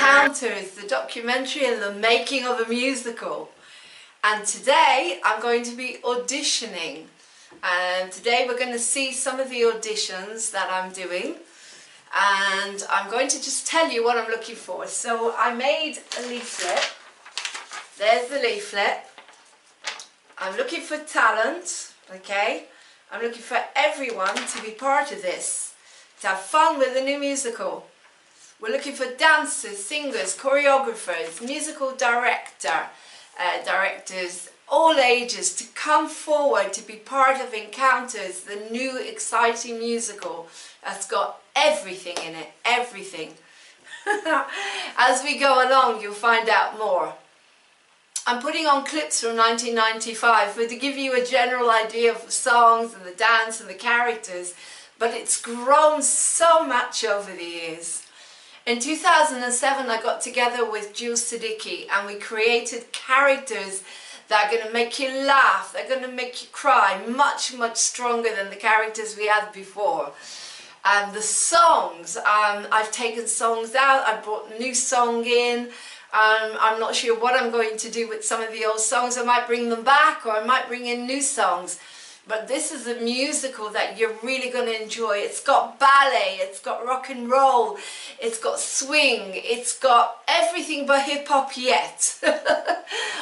Encounters, the documentary and the making of a musical. And today I'm going to be auditioning. And today we're going to see some of the auditions that I'm doing. And I'm going to just tell you what I'm looking for. So I made a leaflet. There's the leaflet. I'm looking for talent, okay? I'm looking for everyone to be part of this, to have fun with the new musical. We're looking for dancers, singers, choreographers, musical directors, all ages, to come forward to be part of Encounters, the new exciting musical that's got everything in it, everything. As we go along, you'll find out more. I'm putting on clips from 1995 to give you a general idea of the songs and the dance and the characters, but it's grown so much over the years. In 2007 I got together with Jules Siddiqui and we created characters that are going to make you laugh, they're going to make you cry, much stronger than the characters we had before. And the songs, I've taken songs out, I brought a new song in. I'm not sure what I'm going to do with some of the old songs. I might bring them back or I might bring in new songs. But this is a musical that you're really going to enjoy. It's got ballet, it's got rock and roll, it's got swing, it's got everything but hip-hop yet.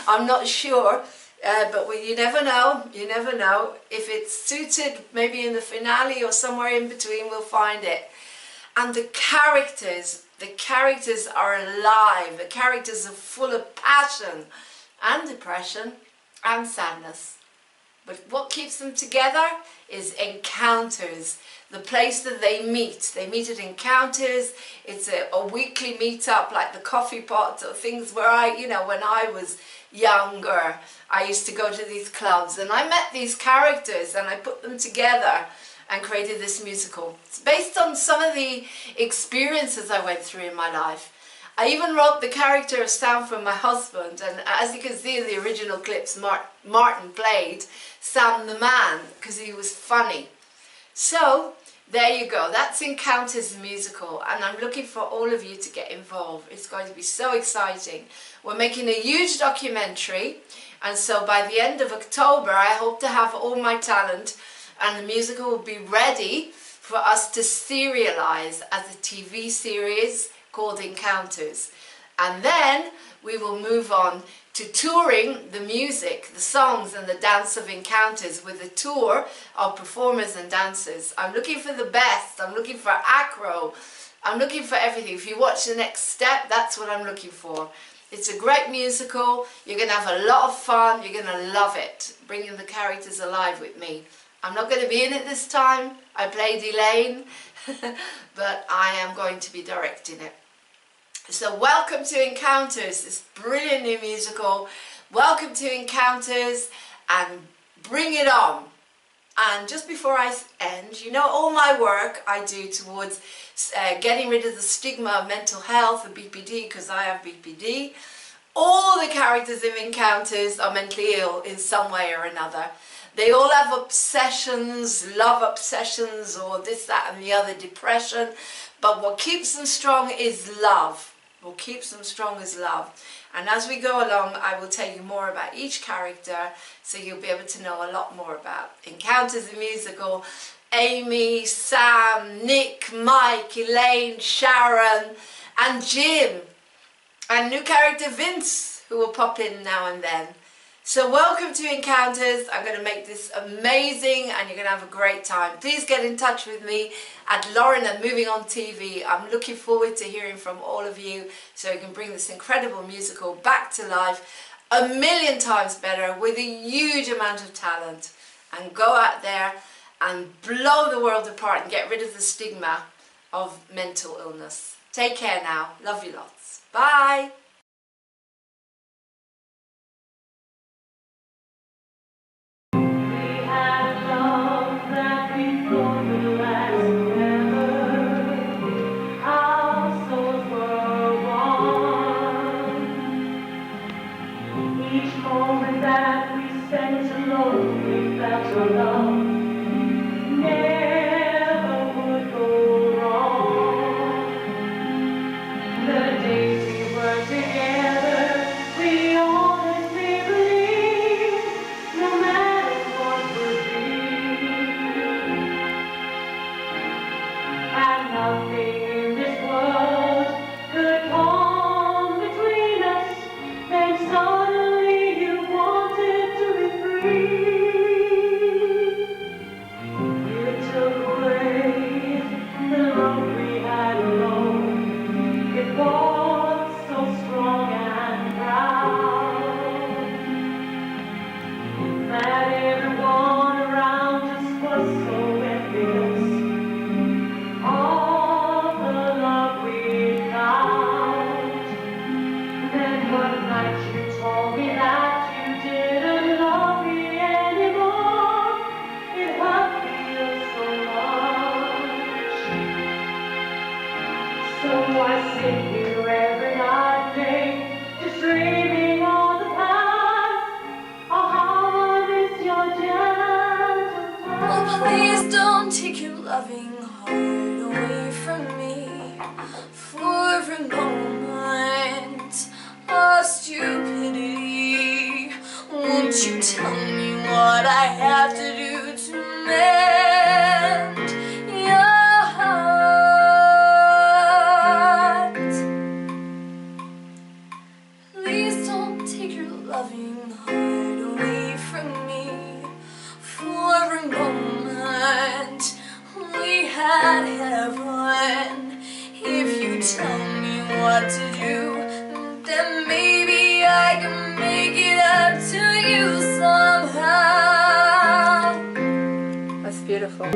I'm not sure, but you never know, you never know. If it's suited, maybe in the finale or somewhere in between, we'll find it. And the characters are alive, the characters are full of passion and depression and sadness. But what keeps them together is Encounters, the place that they meet. They meet at Encounters. It's a weekly meet-up, like the coffee pot or things where when I was younger, I used to go to these clubs and I met these characters and I put them together and created this musical. It's based on some of the experiences I went through in my life. I even wrote the character of Sam for my husband, and as you can see in the original clips, Martin played Sam the man because he was funny. So there you go, that's Encounters musical, and I'm looking for all of you to get involved. It's going to be so exciting. We're making a huge documentary, and so by the end of October I hope to have all my talent and the musical will be ready for us to serialize as a TV series called Encounters. And then we will move on to touring the music, the songs and the dance of Encounters with a tour of performers and dancers. I'm looking for the best, I'm looking for acro, I'm looking for everything. If you watch The Next Step, that's what I'm looking for. It's a great musical, you're going to have a lot of fun, you're going to love it, bringing the characters alive with me. I'm not going to be in it this time, I played Elaine, but I am going to be directing it. So welcome to Encounters, this brilliant new musical. Welcome to Encounters and bring it on. And just before I end, all my work I do towards getting rid of the stigma of mental health, the BPD, because I have BPD. All the characters in Encounters are mentally ill in some way or another. They all have obsessions, love obsessions, or this, that and the other, depression. But what keeps them strong is love. What keeps them strong is love. And as we go along, I will tell you more about each character, so you'll be able to know a lot more about Encounters the musical. Amy, Sam, Nick, Mike, Elaine, Sharon, and Jim. And new character Vince, who will pop in now and then. So welcome to Encounters. I'm going to make this amazing and you're going to have a great time. Please get in touch with me at Lauren at Moving On TV. I'm looking forward to hearing from all of you so we can bring this incredible musical back to life a million times better with a huge amount of talent, and go out there and blow the world apart and get rid of the stigma of mental illness. Take care now. Love you lots. Bye. Each moment that we spent alone, we felt our love never would go wrong. The days we nothing in this world could come between us. Then suddenly you wanted to be free. You took away the love we had known. It was so strong and proud that everyone around us was so envious of the love we found. Then one night you told me that you didn't love me anymore. It hurt me so much. So I sit here every night, day, just dreaming of the past. Oh, how I miss your gentle touch. Oh, please don't take your loving heart away from me for a moment of stupidity. Won't you tell me what I have to do to mend your heart? Please don't take your loving heart away from me for a moment. We had heaven. If you tell me what to do, then maybe I can make it up to you somehow. That's beautiful.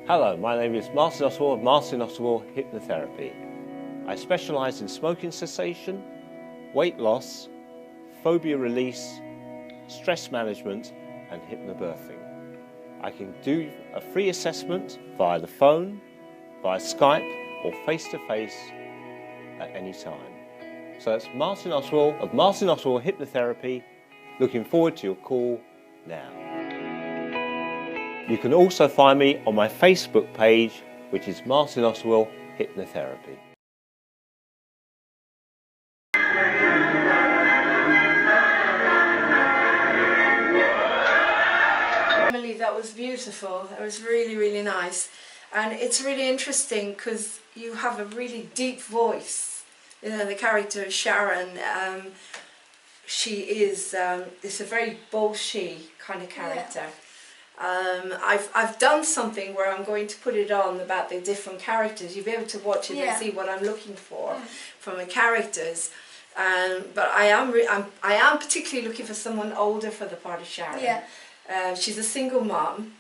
Hello, my name is Martin Oswald of Martin Oswald Hypnotherapy. I specialise in smoking cessation, weight loss, phobia release, stress management and hypnobirthing. I can do a free assessment via the phone, via Skype or face-to-face at any time. So that's Martin Oswald of Martin Oswald Hypnotherapy. Looking forward to your call now. You can also find me on my Facebook page, which is Martin Oswald Hypnotherapy. Emily, that was beautiful. That was really, really nice. And it's really interesting because you have a really deep voice. You know, the character Sharon, she is, it's a very bolshy kind of character. Yeah. I've done something where I'm going to put it on about the different characters. You'll be able to watch it and see what I'm looking for from the characters. But I am particularly looking for someone older for the part of Sharon. Yeah. She's a single mom,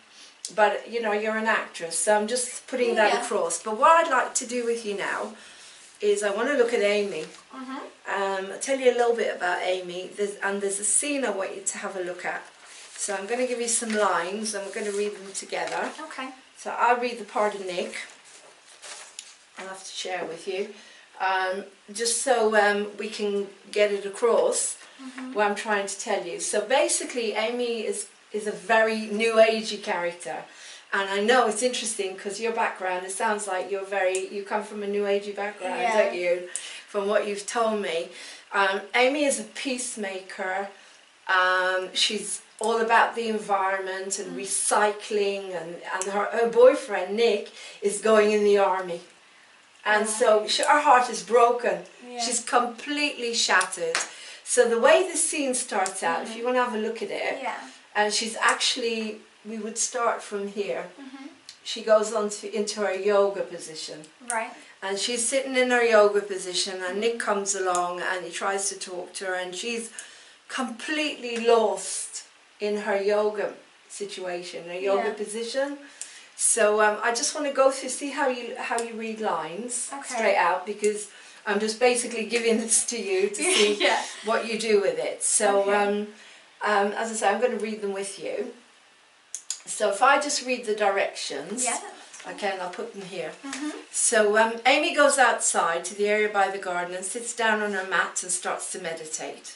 but you know, you're an actress, so I'm just putting that across. But what I'd like to do with you now is I want to look at Amy. I'll tell you a little bit about Amy, there's a scene I want you to have a look at. So I'm going to give you some lines and we're going to read them together. Okay. So I'll read the part of Nick. I'll have to share with you. Just so we can get it across what I'm trying to tell you. So basically Amy is a very new agey character. And I know it's interesting because your background, it sounds like you come from a new agey background, don't you? From what you've told me. Amy is a peacemaker. She's all about the environment and recycling, and her boyfriend Nick is going in the army. And so her heart is broken. She's completely shattered. So the way the scene starts out, if you want to have a look at it, and she's actually, we would start from here. She goes on into her yoga position. Right. And she's sitting in her yoga position and Nick comes along and he tries to talk to her and she's completely lost in her yoga situation, a yoga Yeah. position. So I just want to go through, see how you read lines Okay. straight out, because I'm just basically giving this to you to see Yeah. what you do with it. So Okay. as I say, I'm going to read them with you. So if I just read the directions, Yeah. okay, and I'll put them here. Mhm. So Amy goes outside to the area by the garden and sits down on her mat and starts to meditate.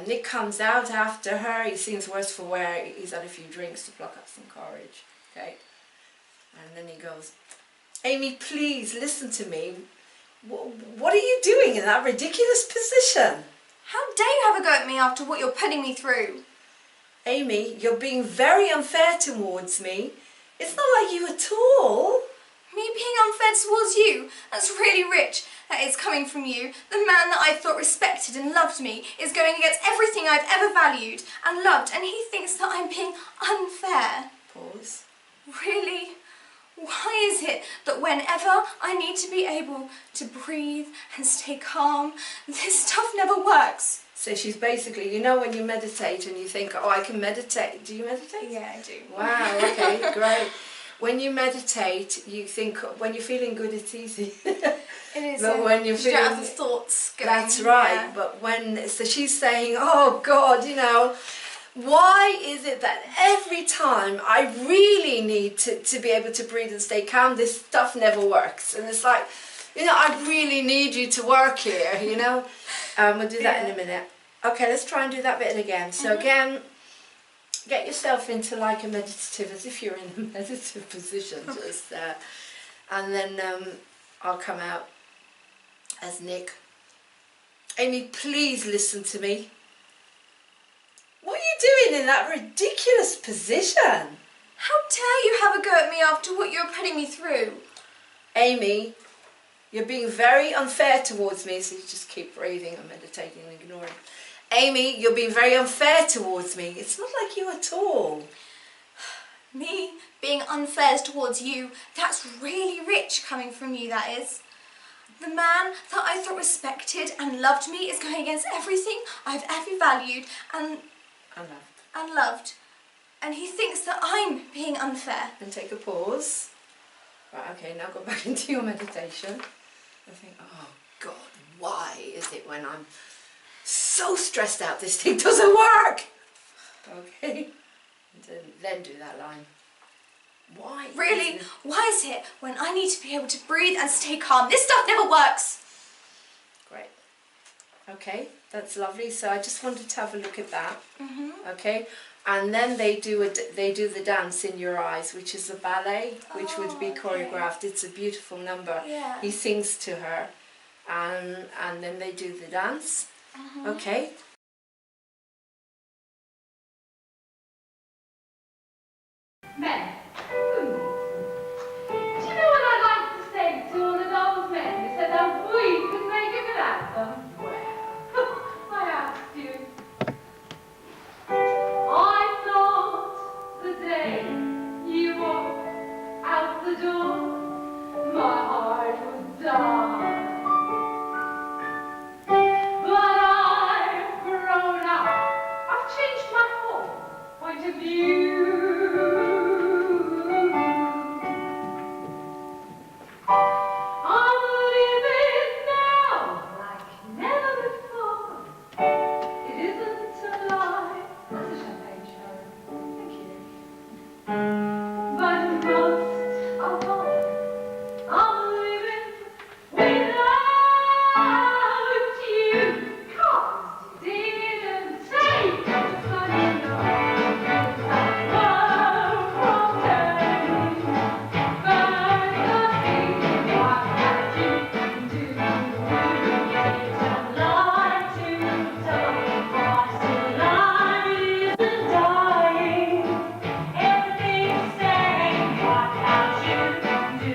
Nick comes out after her. He seems worse for wear. He's had a few drinks to pluck up some courage. Okay, and then he goes, Amy, please listen to me. What are you doing in that ridiculous position? How dare you have a go at me after what you're putting me through? Amy, you're being very unfair towards me. It's not like you at all. Me being unfair towards you? That's really rich. That is coming from you. The man that I thought respected and loved me is going against everything I've ever valued and loved, and he thinks that I'm being unfair. Pause. Really? Why is it that whenever I need to be able to breathe and stay calm, this stuff never works? So she's basically, you know, when you meditate and you think, oh, I can meditate. Do you meditate? Yeah, I do. Wow, okay, great. When you meditate, you think, when you're feeling good, it's easy. It is. But when you're you don't have feeling- the thoughts going. That's right. Yeah. But when, so she's saying, oh God, you know, why is it that every time I really need to be able to breathe and stay calm, this stuff never works? And it's like, you know, I really need you to work here, you know. We'll do that in a minute. Okay, let's try and do that bit again. So again, get yourself into like a meditative, as if you're in a meditative position, just and then I'll come out as Nick. Amy, please listen to me. What are you doing in that ridiculous position? How dare you have a go at me after what you're putting me through? Amy, you're being very unfair towards me, so you just keep breathing and meditating and ignoring. Amy, you're being very unfair towards me. It's not like you at all. Me being unfair towards you, that's really rich coming from you, that is. The man that I thought respected and loved me is going against everything I've ever valued and loved. And he thinks that I'm being unfair. And take a pause. Right, okay, now go back into your meditation. And think, oh God, why is it when I'm so stressed out this thing doesn't work? Okay, and then do that line. Why? Really? Why is it when I need to be able to breathe and stay calm, this stuff never works? Great. Okay, that's lovely. So I just wanted to have a look at that. Okay, and then they do the dance in your eyes, which is a ballet, which would be choreographed. It's a beautiful number. Yeah. He sings to her, and then they do the dance. Okay. Men. Do you know what I'd like to say to all of those men who said that we could make it without them? Well, I asked you. I thought the day you walked out the door, my heart would die. But I've grown up. I've changed my whole point of view. I'm living now like never before. It isn't a lie. That's a champagne show. Thank you. But most of all, I'm living without you. 'Cause you didn't take the sunny note. Far from turning. But the thing what had you do? Don't lie to don't still life isn't dying. Everything's saying what had you do?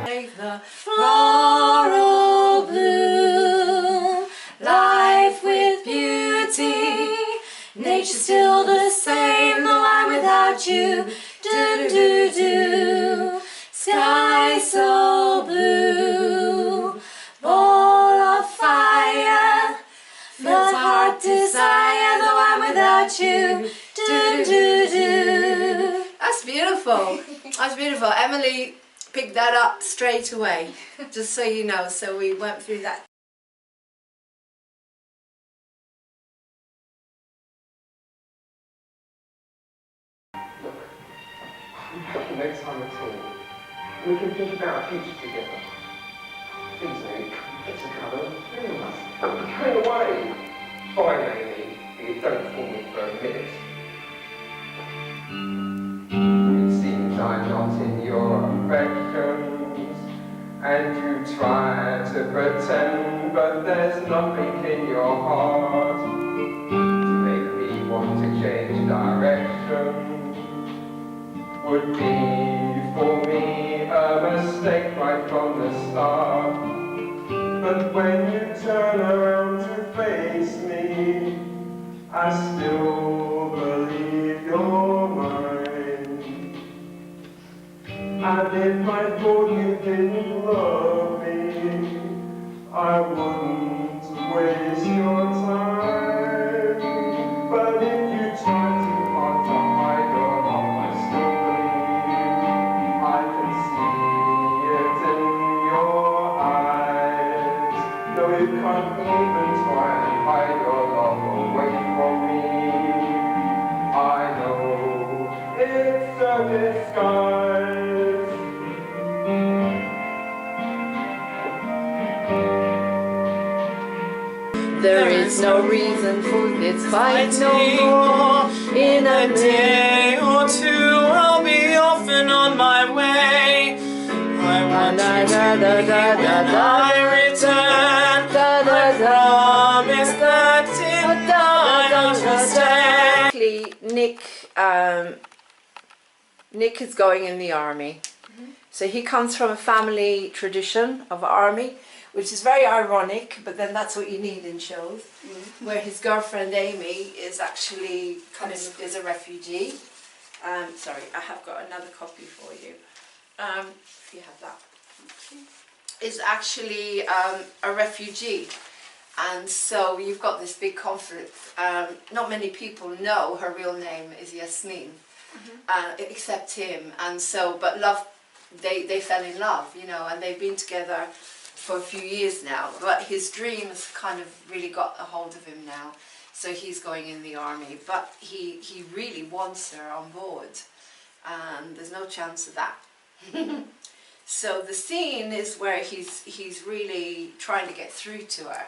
Take the floral bloom, life with beauty. Nature's still the same, though I'm without you. Do do do. Sky so blue, ball of fire. Feels heart desire, though I'm without you. beautiful. That's beautiful. Emily picked that up straight away, just so you know. So we went through that. Next time at all, we can think about our future together. Please, Amy, it's a colour. I'm going away. Fine, Amy, but you don't fool me for a minute. It seems I'm not in your affections, and you try to pretend, but there's nothing in your heart to make me want to change direction. Would be for me a mistake right from the start. But when you turn around to face me, I still believe you're mine. And if I thought you didn't love me, I wouldn't waste your time. But if you try too hard to hide your love, I still believe I can see it in your eyes. No, you can't even try and hide your love away from me. I know it's a disguise. There is no reason for this fight no more. In a day or two I'll be off and on my way. I want you to be here when I return. I promise that in time to stay. Nick is going in the army. So he comes from a family tradition of army, which is very ironic, but then that's what you need in shows, where his girlfriend Amy is actually is a refugee. Sorry, I have got another copy for you. If you have that, is actually a refugee, and so you've got this big conflict. Not many people know her real name is Yasmin, except him, and so but love. They fell in love, you know, and they've been together for a few years now, but his dreams kind of really got a hold of him now, so he's going in the army, but he really wants her on board, and there's no chance of that. So the scene is where he's really trying to get through to her.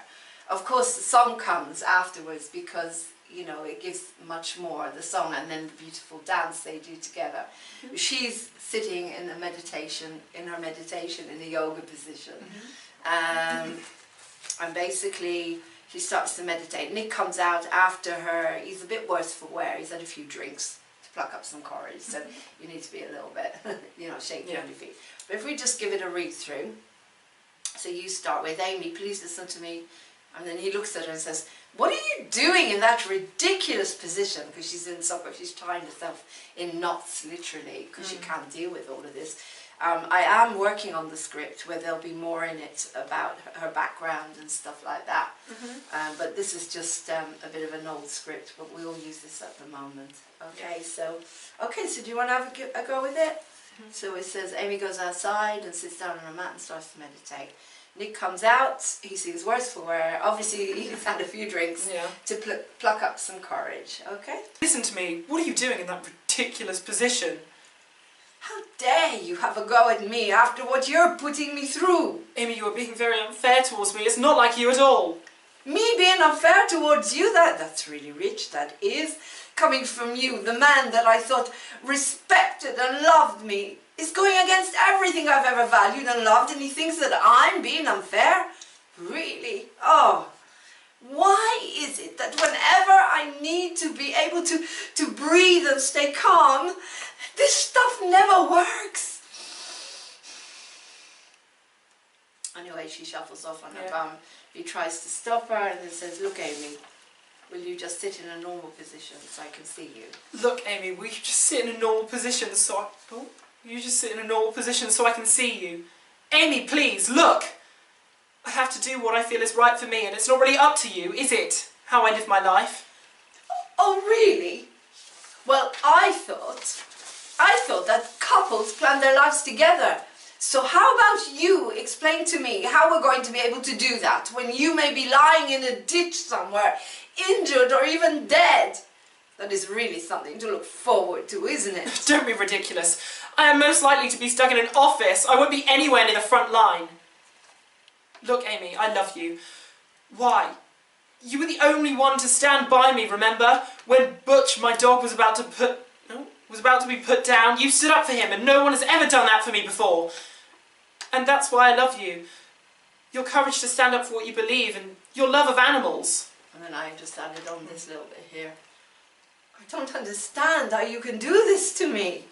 Of course the song comes afterwards because, you know, it gives much more, the song and then the beautiful dance they do together. She's sitting in a meditation, in a yoga position. And basically she starts to meditate. Nick comes out after her. He's a bit worse for wear. He's had a few drinks to pluck up some courage, so you need to be a little bit, you know, shaky on your feet. But if we just give it a read through, so you start with, Amy, please listen to me. And then he looks at her and says, what are you doing in that ridiculous position? Because she's in soccer, she's tying herself in knots, literally, because she can't deal with all of this. I am working on the script where there'll be more in it about her background and stuff like that. But this is just a bit of an old script, but we'll use this at the moment. Okay, so do you want to have a go with it? So it says, Amy goes outside and sits down on a mat and starts to meditate. Nick comes out, he seems worse for wear, obviously he's had a few drinks to pluck up some courage, okay? Listen to me, what are you doing in that ridiculous position? How dare you have a go at me after what you're putting me through? Amy, you are being very unfair towards me, it's not like you at all. Me being unfair towards you? That's really rich, that is. Coming from you, the man that I thought respected and loved me, is going against everything I've ever valued and loved, and he thinks that I'm being unfair? Really? Oh, why is it that whenever I need to be able to breathe and stay calm, this stuff never works? Anyway, she shuffles off on her bum. He tries to stop her and then says, look, Amy, will you just sit in a normal position so I can see you? Look, Amy, will you just sit in a normal position so I... Oh, you just sit in a normal position so I can see you? Amy, please, look! I have to do what I feel is right for me, and it's not really up to you, is it? How I live my life. Oh, really? Well, I thought I thought that couples plan their lives together. So how about you explain to me how we're going to be able to do that when you may be lying in a ditch somewhere, injured or even dead? That is really something to look forward to, isn't it? Don't be ridiculous. I am most likely to be stuck in an office. I won't be anywhere near the front line. Look, Amy, I love you. Why? You were the only one to stand by me, remember? When Butch, my dog, was about to be put down, you stood up for him, and no one has ever done that for me before. And that's why I love you. Your courage to stand up for what you believe, and your love of animals. And then I just added on this little bit here. I don't understand how you can do this to me.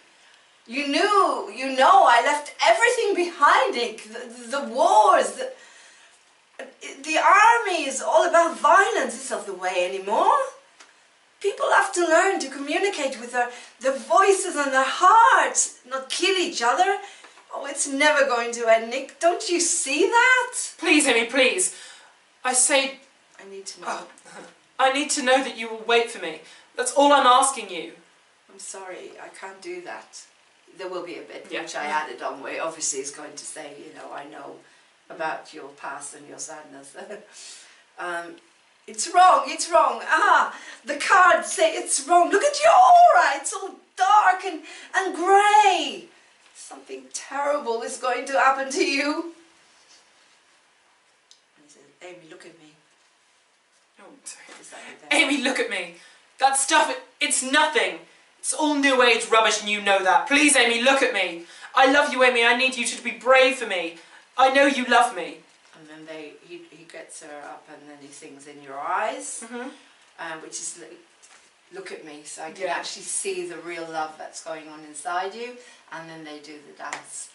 You know I left everything behind, Nick. The wars, the army is all about violence. It's not the way anymore. People have to learn to communicate with their voices and their hearts, not kill each other. Oh, it's never going to end, Nick. Don't you see that? Please, Amy, please. I need to know. I need to know that you will wait for me. That's all I'm asking you. I'm sorry, I can't do that. There will be a bit Yeah. which I added on where obviously is going to say, I know about your past and your sadness. It's wrong, it's wrong. The cards say it's wrong. Look at your aura, it's all dark and grey. Something terrible is going to happen to you. And he says, Amy, look at me. Oh, sorry. Is that it then? Amy, look at me. That stuff, it's nothing. It's all new age rubbish and you know that. Please, Amy, look at me. I love you, Amy. I need you to be brave for me. I know you love me. And then he gets her up and then he sings In Your Eyes, which is look at me, so I can actually see the real love that's going on inside you. And then they do the dance.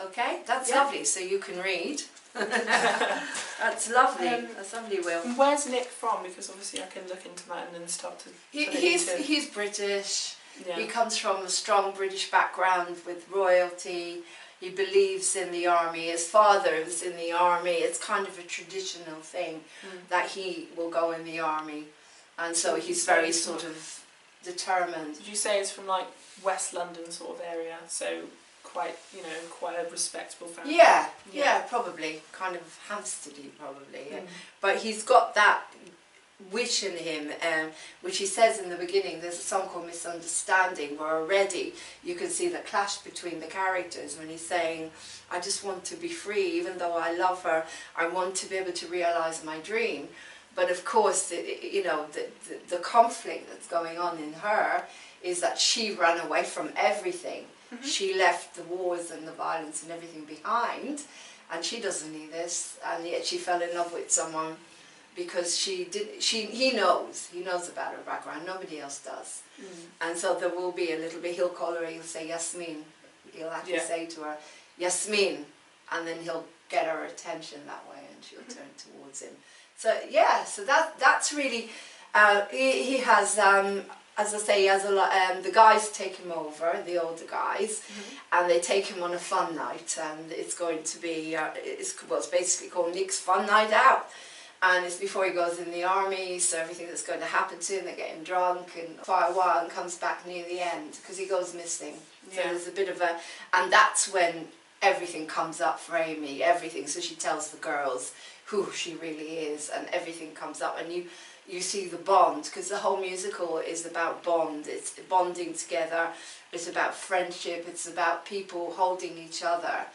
Okay, that's lovely. So you can read. That's lovely. That's lovely, Will. And where's Nick from? Because obviously I can look into that and then start to. He's British. Yeah. He comes from a strong British background with royalty. He believes in the army. His father was in the army. It's kind of a traditional thing that he will go in the army, and so he's very sort of determined. Did you say it's from like West London sort of area? So quite a respectable family. Yeah, probably kind of Hampsteady, probably. Yeah. But he's got that wish in him, which he says in the beginning. There's a song called Misunderstanding where already you can see the clash between the characters when he's saying, I just want to be free, even though I love her, I want to be able to realise my dream. But of course, the conflict that's going on in her is that she ran away from everything. She left the wars and the violence and everything behind, and she doesn't need this, and yet she fell in love with someone because he knows about her background, nobody else does. And so there will be a little bit, he'll call her, he'll say Yasmin, he'll actually say to her, Yasmin, and then he'll get her attention that way and she'll turn towards him. So that's really, he has, as I say, he has a lot, the guys take him over, the older guys, and they take him on a fun night, and it's going to be, it's basically called Nick's Fun Night Out. And it's before he goes in the army, so everything that's going to happen to him, they get him drunk and for a while and comes back near the end because he goes missing. So there's a bit of a, and that's when everything comes up for Amy, everything. So she tells the girls who she really is and everything comes up, and you see the bond, because the whole musical is about bond. It's bonding together, it's about friendship, it's about people holding each other.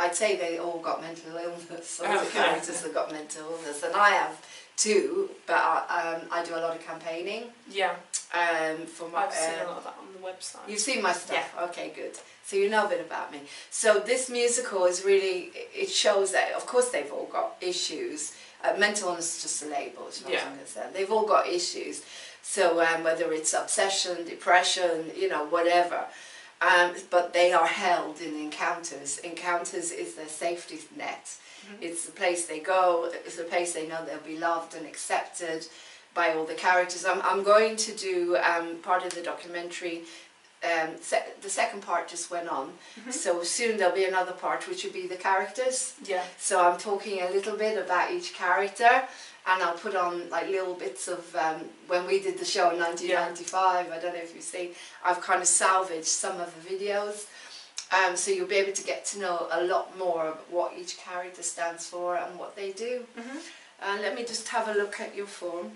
I'd say they all got mental illness, all the characters have got mental illness, and I have too, but I do a lot of campaigning. Yeah. For my, I've seen a lot of that on the website. You've seen my stuff? Yeah. Okay, good. So you know a bit about me. So this musical is really, it shows that, of course they've all got issues. Mental illness is just a label, as far as I'm concerned. They've all got issues. So whether it's obsession, depression, whatever. But they are held in encounters. Encounters is their safety net. It's the place they go, it's the place they know they'll be loved and accepted by all the characters. I'm going to do part of the documentary the second part just went on, so soon there'll be another part which will be the characters. Yeah. So I'm talking a little bit about each character, and I'll put on like little bits of when we did the show in 1995. I don't know if you've seen. I've kind of salvaged some of the videos, so you'll be able to get to know a lot more about what each character stands for and what they do. And let me just have a look at your form.